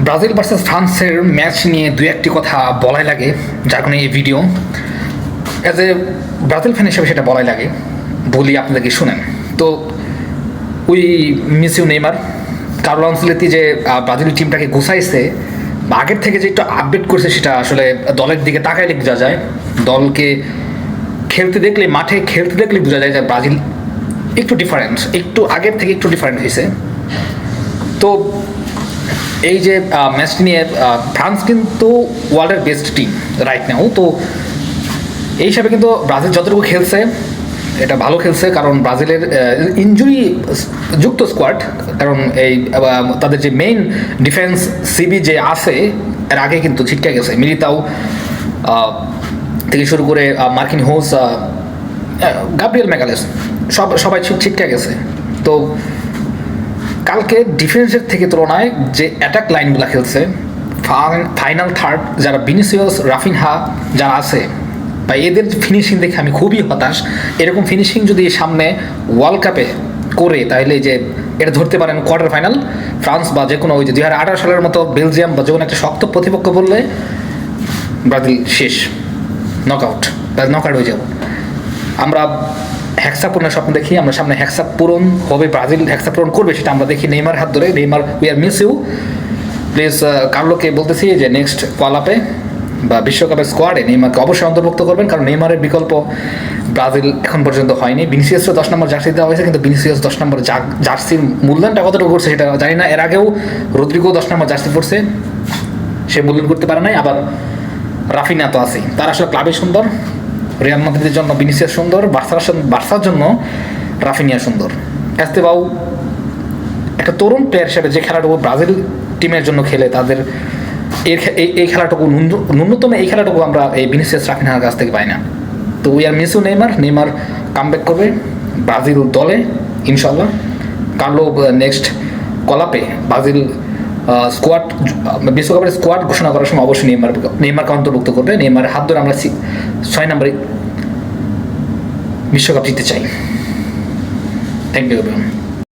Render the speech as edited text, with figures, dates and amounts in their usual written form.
Brazil versus ফ্রান্সের match নিয়ে দু একটি কথা বলাই লাগে, যার কারণে এই video as a Brazil fan হিসেবে সেটা বলাই লাগে, বলি আপনাদেরকে শুনেন। তো ওই miss you Neymar, Carlo Ancelotti যে ব্রাজিল টিমটাকে গুছাইছে বা আগের থেকে যে একটু আপডেট করছে, সেটা আসলে দলের দিকে তাকাইলে বোঝা যায়। দলকে খেলতে দেখলে, মাঠে খেলতে দেখলে বোঝা যায় যে ব্রাজিল একটু ডিফারেন্ট, একটু আগের থেকে একটু ডিফারেন্ট হয়েছে। তো এই যে ম্যাচটি নিয়ে, ফ্রান্স কিন্তু ওয়ার্ল্ডের বেস্ট টিম রাইট নাও। তো এই হিসাবে কিন্তু ব্রাজিল যতটুকু খেলছে এটা ভালো খেলছে, কারণ ব্রাজিলের ইনজুরি যুক্ত স্কোয়াড। কারণ এই তাদের যে মেইন ডিফেন্স সিবি যে আছে, এর আগে কিন্তু ছিটকে গেছে। মিলিতাও থেকে শুরু করে মার্কিন হোস, গাব্রিয়েল ম্যাগালেস, সবাই ছিটকে গেছে। তো কালকে ডিফেন্সের থেকে তুলনায় যে অ্যাটাক লাইনগুলো খেলছে, ফাইনাল থার্ড যারা ভিনিসিয়াস, রাফিনহা যারা আছে, বা এদের ফিনিশিং দেখে আমি খুবই হতাশ। এরকম ফিনিশিং যদি সামনে ওয়ার্ল্ড কাপে করে, তাহলে যে এটা ধরতে পারেন কোয়ার্টার ফাইনাল ফ্রান্স বা যে কোনো ওই যে 2018 সালের মতো বেলজিয়াম বা যে কোনো একটা শক্ত প্রতিপক্ষ বললে ব্রাজিল শেষ, নকআউট হয়ে যাব। আমরা হ্যাক্সা পূরণের স্বপ্ন দেখি, আমরা সামনে হ্যাক্সা পূরণ হবে, ব্রাজিল হ্যাক্সা পূরণ করবে, সেটা আমরা দেখি নেইমার হাত ধরে। Neymar, we are miss you. Please কার্লোকে বলতেছি যে নেক্সট কোয়ালাপে বা বিশ্বকাপের স্কোয়াডে নেইমারকে অবশ্যই অন্তর্ভুক্ত করবেন, কারণ নেইমারের বিকল্প ব্রাজিল এখন পর্যন্ত হয়নি। ভিনিসিয়াসও 10 নম্বর জার্সি দেওয়া হয়েছে, কিন্তু ভিনিসিয়াস 10 নম্বর জার্সির মূল্যায়নটা কতটুকু করছে সেটা জানি না। এর আগেও রদ্রিগো 10 নম্বর জার্সি পড়ছে, সে মূল্যায়ন করতে পারে নাই। আবার রাফিনা তো আছেই, তার আসলে ক্লাবে সুন্দর, রিয়াল মাদ্রিদের জন্য ভিনিসিয়াস সুন্দর, বার্সার জন্য রাফিনিয়া সুন্দর। এস্তেবাও একটা তরুণ প্লেয়ার হিসেবে যে খেলাটুকু ব্রাজিল টিমের জন্য খেলে, তাদের এই খেলাটুকু ন্যূনতম এই খেলাটুকু আমরা এই ভিনিসিয়াস, রাফিনহার কাছ থেকে পাই না। তো we are miss you Neymar comeback করবে ব্রাজিল দলে ইনশাল্লাহ। কার্লো নেক্সট কলাপে ব্রাজিল স্কোয়াড, বিশ্বকাপের স্কোয়াড ঘোষণা করার সময় অবশ্যই নেইমারকে অন্তর্ভুক্ত করবে। নেইমারের হাত ধরে আমরা 6 নম্বরে বিশ্বকাপ জিততে চাই। Thank you everyone.